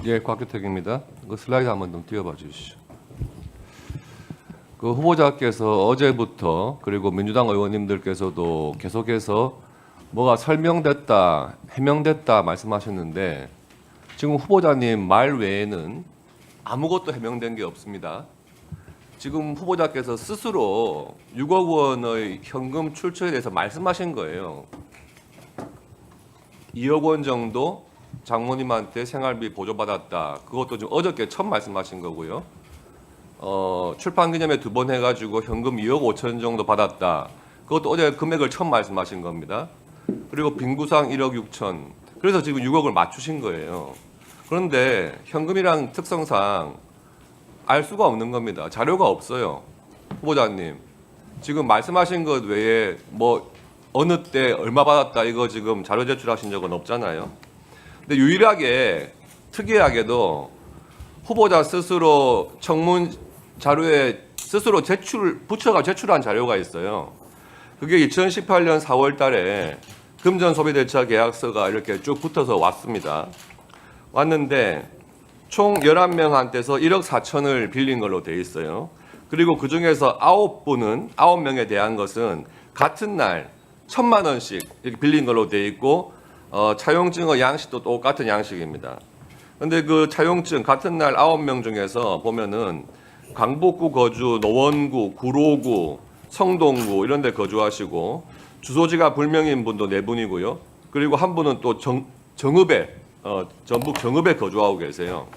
예, 곽규택입니다. 그 슬라이드 한번 좀 띄워봐 주시죠. 그 후보자께서 어제부터 그리고 민주당 의원님들께서도 계속해서 뭐가 설명됐다, 해명됐다 말씀하셨는데 지금 후보자님 말 외에는 아무것도 해명된 게 없습니다. 지금 후보자께서 스스로 6억 원의 현금 출처에 대해서 말씀하신 거예요. 2억 원 정도 장모님한테 생활비 보조받았다. 그것도 좀 어저께 처음 말씀하신 거고요. 출판 기념회 2번 해가지고 현금 2억 5천 정도 받았다. 그것도 어제 금액을 처음 말씀하신 겁니다. 그리고 빙구상 1억 6천. 그래서 지금 6억을 맞추신 거예요. 그런데 현금이란 특성상 알 수가 없는 겁니다. 자료가 없어요. 후보자님. 지금 말씀하신 것 외에 뭐 어느 때 얼마 받았다 이거 지금 자료 제출하신 적은 없잖아요. 근데 유일하게 특이하게도 후보자 스스로 청문 자료에 스스로 부처가 제출한 자료가 있어요. 그게 2018년 4월 달에 금전 소비 대차 계약서가 이렇게 쭉 붙어서 왔습니다. 왔는데 총 11명한테서 1억 4천을 빌린 걸로 돼 있어요. 그리고 그 중에서 9명에 대한 것은 같은 날 1,000만 원씩 이렇게 빌린 걸로 돼 있고 차용증의 양식도 똑같은 양식입니다. 근데 그 차용증 같은 날 9명 중에서 보면은 강북구 거주, 노원구, 구로구, 성동구 이런 데 거주하시고 주소지가 불명인 분도 4분이고요. 그리고 한 분은 또 정읍에 전북 정읍에 거주하고 계세요.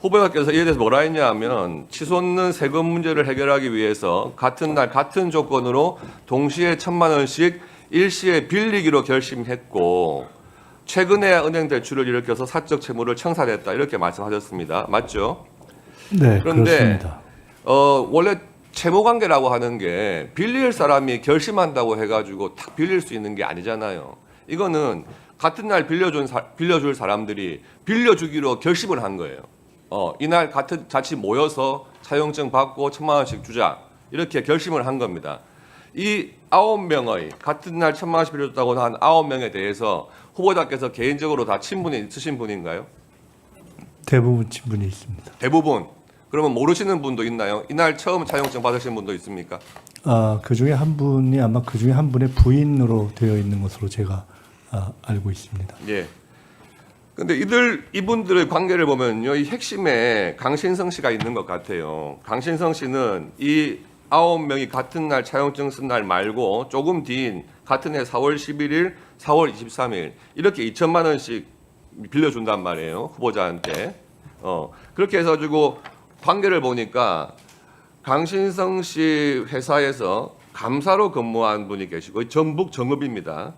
후보자께서 이에 대해서 뭐라 했냐 하면 치솟는 세금 문제를 해결하기 위해서 같은 날 같은 조건으로 동시에 1,000만 원씩 일시에 빌리기로 결심했고 최근에 은행 대출을 일으켜서 사적 채무를 청산했다 이렇게 말씀하셨습니다. 맞죠? 네, 그런데 그렇습니다. 원래 채무 관계라고 하는 게 빌릴 사람이 결심한다고 해가지고 탁 빌릴 수 있는 게 아니잖아요. 이거는 같은 날 빌려줄 사람들이 빌려주기로 결심을 한 거예요. 이날 같이 모여서 차용증 받고 1,000만 원씩 주자 이렇게 결심을 한 겁니다. 이 9명의 같은 날 1,000만 원씩 빌려줬다고 한 9명에 대해서 후보자께서 개인적으로 다 친분이 있으신 분인가요? 대부분 친분이 있습니다. 대부분. 그러면 모르시는 분도 있나요? 이날 처음 차용증 받으신 분도 있습니까? 그 중에 한 분이 아마 그 중에 한 분의 부인으로 되어 있는 것으로 제가 알고 있습니다. 예. 근데 이분들의 관계를 보면요, 이 핵심에 강신성 씨가 있는 것 같아요. 강신성 씨는 이 9명이 같은 날 차용증 쓴 날 말고 조금 뒤인 같은 해 4월 11일, 4월 23일 이렇게 2,000만 원씩 빌려준단 말이에요. 후보자한테. 그렇게 해가지고 관계를 보니까 강신성 씨 회사에서 감사로 근무한 분이 계시고 전북 정읍입니다.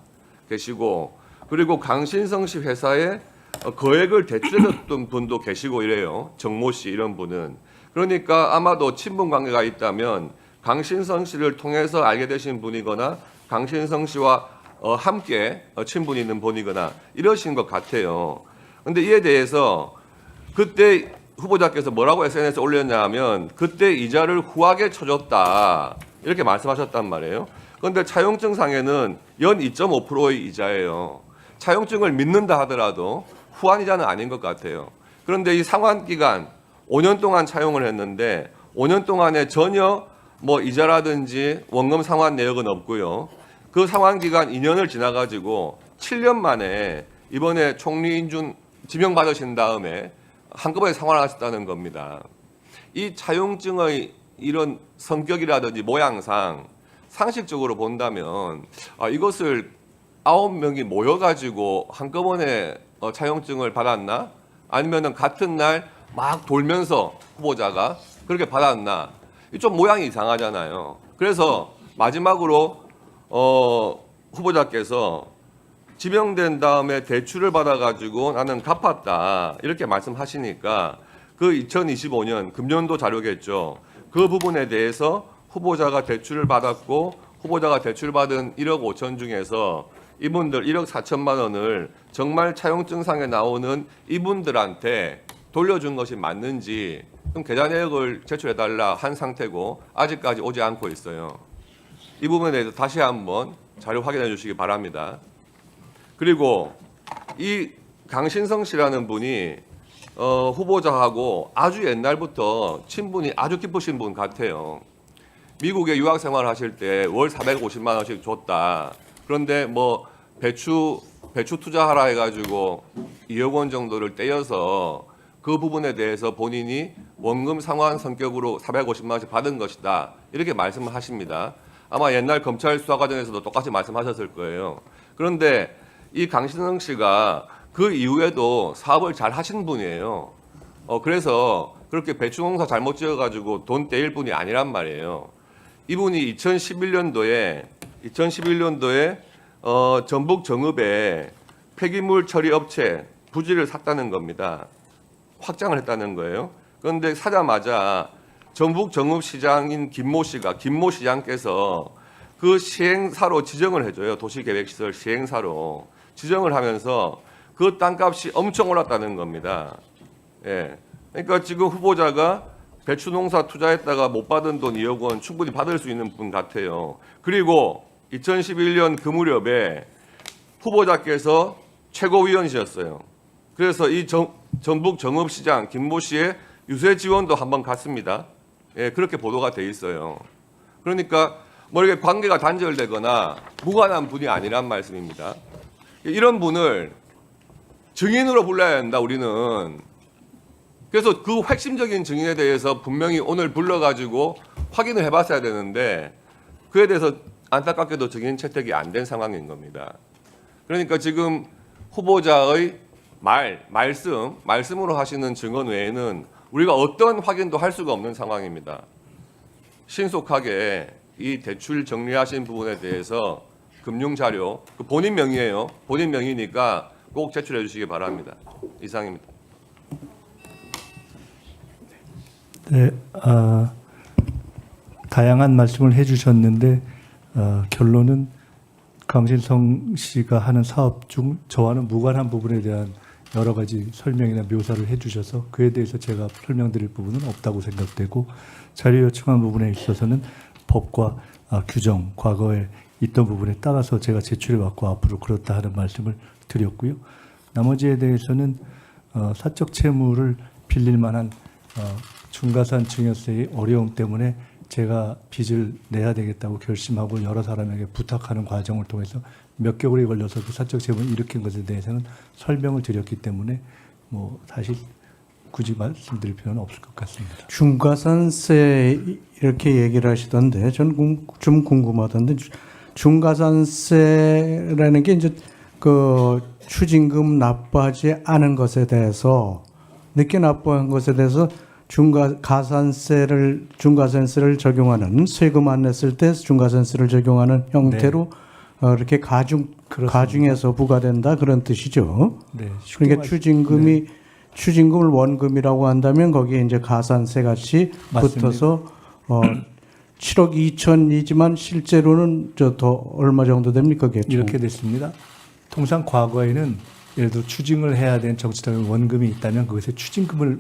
계시고 그리고 강신성 씨 회사에 거액을 대출해줬던 분도 계시고 이래요. 정모 씨 이런 분은. 그러니까 아마도 친분 관계가 있다면 강신성 씨를 통해서 알게 되신 분이거나 강신성 씨와 함께 친분이 있는 분이거나 이러신 것 같아요. 그런데 이에 대해서 그때 후보자께서 뭐라고 SNS에 올렸냐 하면 그때 이자를 후하게 쳐줬다 이렇게 말씀하셨단 말이에요. 그런데 차용증상에는 연 2.5%의 이자예요. 차용증을 믿는다 하더라도 후한 이자는 아닌 것 같아요. 그런데 이 상환 기간 5년 동안 차용을 했는데 5년 동안에 전혀 뭐 이자라든지 원금 상환 내역은 없고요. 그 상환 기간 2년을 지나가지고 7년 만에 이번에 총리 인준 지명받으신 다음에 한꺼번에 상환하셨다는 겁니다. 이 차용증의 이런 성격이라든지 모양상 상식적으로 본다면 이것을 9명이 모여가지고 한꺼번에 차용증을 받았나? 아니면은 같은 날 막 돌면서 후보자가 그렇게 받았나? 좀 모양이 이상하잖아요. 그래서 마지막으로 후보자께서 지명된 다음에 대출을 받아가지고 나는 갚았다 이렇게 말씀하시니까 그 2025년 금년도 자료겠죠. 그 부분에 대해서 후보자가 대출을 받았고 후보자가 대출받은 1억 5천 중에서 이분들 1억 4천만 원을 정말 차용증상에 나오는 이분들한테 돌려준 것이 맞는지 좀 계좌 내역을 제출해달라 한 상태고 아직까지 오지 않고 있어요. 이 부분에 대해서 다시 한번 자료 확인해 주시기 바랍니다. 그리고 이 강신성 씨라는 분이 후보자하고 아주 옛날부터 친분이 아주 깊으신 분 같아요. 미국에 유학 생활하실 때 월 450만 원씩 줬다. 그런데 뭐 배추 투자하라 해가지고 2억 원 정도를 떼어서 그 부분에 대해서 본인이 원금 상환 성격으로 450만 원씩 받은 것이다. 이렇게 말씀을 하십니다. 아마 옛날 검찰 수사 과정에서도 똑같이 말씀하셨을 거예요. 그런데 이 강신성 씨가 그 이후에도 사업을 잘 하신 분이에요. 그래서 그렇게 배추농사 잘못 지어가지고 돈 떼일 분이 아니란 말이에요. 이분이 2011년도에 전북 정읍에 폐기물 처리 업체 부지를 샀다는 겁니다. 확장을 했다는 거예요. 그런데 사자마자 전북 정읍시장인 김모 시장께서 그 시행사로 지정을 해줘요. 도시계획시설 시행사로 지정을 하면서 그 땅값이 엄청 올랐다는 겁니다. 예. 그러니까 지금 후보자가 배추농사 투자했다가 못 받은 돈 2억 원 충분히 받을 수 있는 분 같아요. 그리고 2011년 그 무렵에 후보자께서 최고위원이셨어요. 그래서 이 전북 정읍시장 김모 씨의 유세 지원도 한번 갔습니다. 예, 그렇게 보도가 돼 있어요. 그러니까 뭐 이렇게 관계가 단절되거나 무관한 분이 아니란 말씀입니다. 이런 분을 증인으로 불러야 한다, 우리는. 그래서 그 핵심적인 증인에 대해서 분명히 오늘 불러가지고 확인을 해봤어야 되는데 그에 대해서 안타깝게도 증인 채택이 안 된 상황인 겁니다. 그러니까 지금 후보자의 말씀으로 하시는 증언 외에는 우리가 어떤 확인도 할 수가 없는 상황입니다. 신속하게 이 대출 정리하신 부분에 대해서 금융 자료, 본인 명의예요. 본인 명의니까 꼭 제출해 주시기 바랍니다. 이상입니다. 네, 다양한 말씀을 해주셨는데 결론은 강신성 씨가 하는 사업 중 저와는 무관한 부분에 대한 여러 가지 설명이나 묘사를 해주셔서 그에 대해서 제가 설명드릴 부분은 없다고 생각되고 자료 요청한 부분에 있어서는 법과 규정, 과거에 있던 부분에 따라서 제가 제출해왔고 앞으로 그렇다 하는 말씀을 드렸고요. 나머지에 대해서는 사적 채무를 빌릴 만한 중과산 증여세의 어려움 때문에 제가 빚을 내야 되겠다고 결심하고 여러 사람에게 부탁하는 과정을 통해서 몇 개월이 걸려서 그 사적 채무를 일으킨 것에 대해서는 설명을 드렸기 때문에 뭐 사실 굳이 말씀드릴 필요는 없을 것 같습니다. 중과산세 이렇게 얘기를 하시던데 저는 좀 궁금하던데 중과산세라는 게 이제 그 추징금 납부하지 않은 것에 대해서 늦게 납부한 것에 대해서 중과산세를 적용하는 세금 안 냈을 때 중과산세를 적용하는 형태로 네. 이렇게 가중해서 부과된다 그런 뜻이죠. 네. 그러니까 추징금을 원금이라고 한다면 거기에 이제 가산세 같이 맞습니다. 붙어서 7억 2천이지만 실제로는 더 얼마 정도 됩니까? 이렇게 됐습니다. 통상 과거에는 예를 들어 추징을 해야 되는 정치적인 원금이 있다면 그것에 추징금을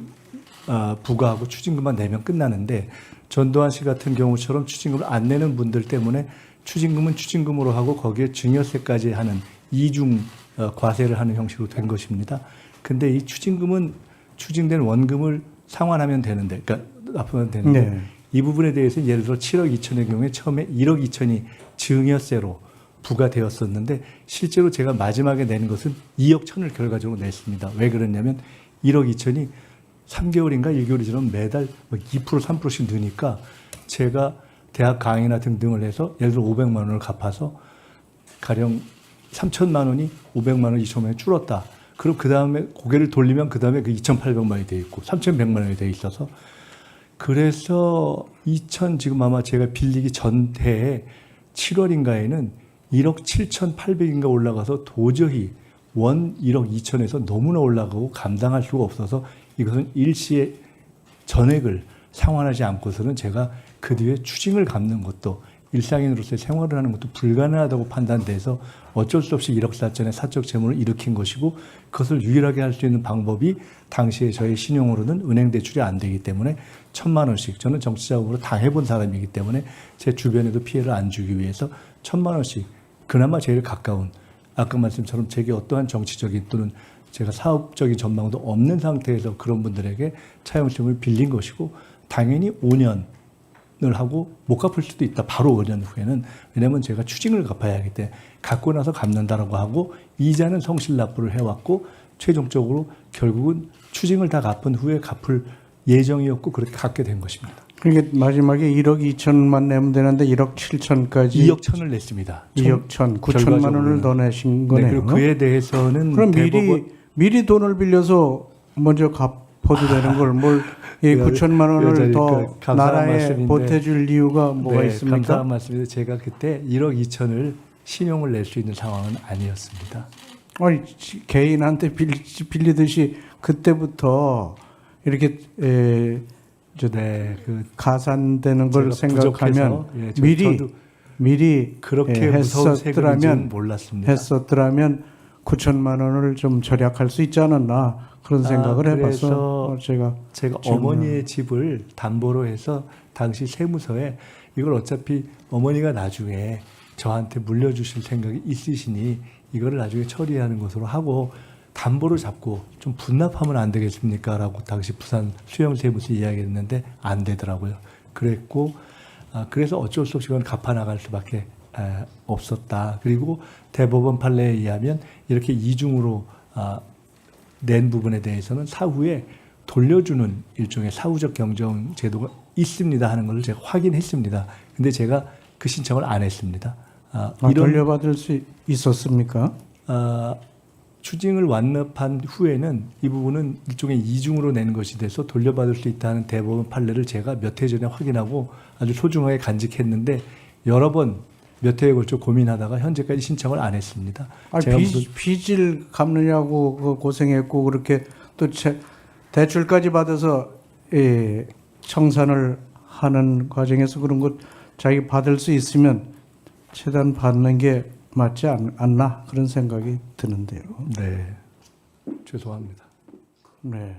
부과하고 추징금만 내면 끝나는데 전두환 씨 같은 경우처럼 추징금을 안 내는 분들 때문에 추징금은 추징금으로 하고 거기에 증여세까지 하는 이중 과세를 하는 형식으로 된 것입니다. 근데 이 추징금은 추징된 원금을 상환하면 되는데, 그러니까 납부하면 되는데 네. 이 부분에 대해서 예를 들어 7억 2천의 경우에 처음에 1억 2천이 증여세로 부과되었었는데 실제로 제가 마지막에 내는 것은 2억 1천을 결과적으로 냈습니다. 왜 그랬냐면 1억 2천이 3개월인가 1개월이 지나면 매달 2% 3%씩 느니까 제가 대학 강의나 등등을 해서 예를 들어 500만 원을 갚아서 가령 3천만 원이 500만 원, 2천만 원이 줄었다. 그럼 그 다음에 고개를 돌리면 그 다음에 그 2,800만 원이 돼 있고 3,100만 원이 돼 있어서 그래서 지금 아마 제가 빌리기 전해에 7월인가에는 1억 7,800인가 올라가서 도저히 원 1억 2천에서 너무나 올라가고 감당할 수가 없어서 이것은 일시에 전액을 상환하지 않고서는 제가 그 뒤에 추징을 갚는 것도 일상인으로서의 생활을 하는 것도 불가능하다고 판단돼서 어쩔 수 없이 1억 4천의 사적 채무를 일으킨 것이고 그것을 유일하게 할 수 있는 방법이 당시에 저희 신용으로는 은행 대출이 안 되기 때문에 1,000만 원씩 저는 정치자금으로 당해본 사람이기 때문에 제 주변에도 피해를 안 주기 위해서 1,000만 원씩 그나마 제일 가까운 아까 말씀처럼 제게 어떠한 정치적인 또는 제가 사업적인 전망도 없는 상태에서 그런 분들에게 차용증을 빌린 것이고 당연히 5년을 하고 못 갚을 수도 있다. 바로 5년 후에는. 왜냐하면 제가 추징을 갚아야 하기 때문에 갖고 나서 갚는다라고 하고 이자는 성실 납부를 해왔고 최종적으로 결국은 추징을 다 갚은 후에 갚을 예정이었고 그렇게 갚게 된 것입니다. 그러니까 마지막에 1억 2천만 내면 되는데 1억 7천까지 2억 천을 냈습니다. 2억 1천, 9천만 원을 더 내신 거네요. 네, 그리고 그에 대해서는 그럼 대법원 미리 돈을 빌려서 먼저 갚아도 되는 걸 뭘 9천만 원을 더 감사한 나라에 말씀인데, 보태줄 이유가 뭐가 네, 있습니까? 감사한 말씀인데 제가 그때 1억 2천을 신용을 낼 수 있는 상황은 아니었습니다. 아니 개인한테 빌리듯이 그때부터 이렇게 네, 가산되는 걸 제가 생각하면 부족해서, 저도 미리 그렇게 무서운 세금인지는 몰랐습니다. 했었더라면 9천만 원을 좀 절약할 수 있지 않았나 그런 생각을 해봐서 제가 어머니의 집을 담보로 해서 당시 세무서에 이걸 어차피 어머니가 나중에 저한테 물려주실 생각이 있으시니 이거를 나중에 처리하는 것으로 하고 담보를 잡고 좀 분납하면 안 되겠습니까? 라고 당시 부산 수영세무서 이야기했는데 안 되더라고요. 그랬고 그래서 어쩔 수 없이 그건 갚아나갈 수밖에 없었다. 그리고 대법원 판례에 의하면 이렇게 이중으로 낸 부분에 대해서는 사후에 돌려주는 일종의 사후적 경정 제도가 있습니다 하는 것을 제가 확인했습니다. 근데 제가 그 신청을 안 했습니다. 돌려받을 수 있었습니까? 추징을 완납한 후에는 이 부분은 일종의 이중으로 낸 것이 돼서 돌려받을 수 있다는 대법원 판례를 제가 몇 해 전에 확인하고 아주 소중하게 간직했는데 여러 번 몇 해에 걸쳐 고민하다가 현재까지 신청을 안 했습니다. 제가 빚을 갚느냐고 고생했고 그렇게 또 대출까지 받아서 청산을 하는 과정에서 그런 것 자기 받을 수 있으면 최대한 받는 게 맞지 않나 그런 생각이 드는데요. 네, 죄송합니다. 네.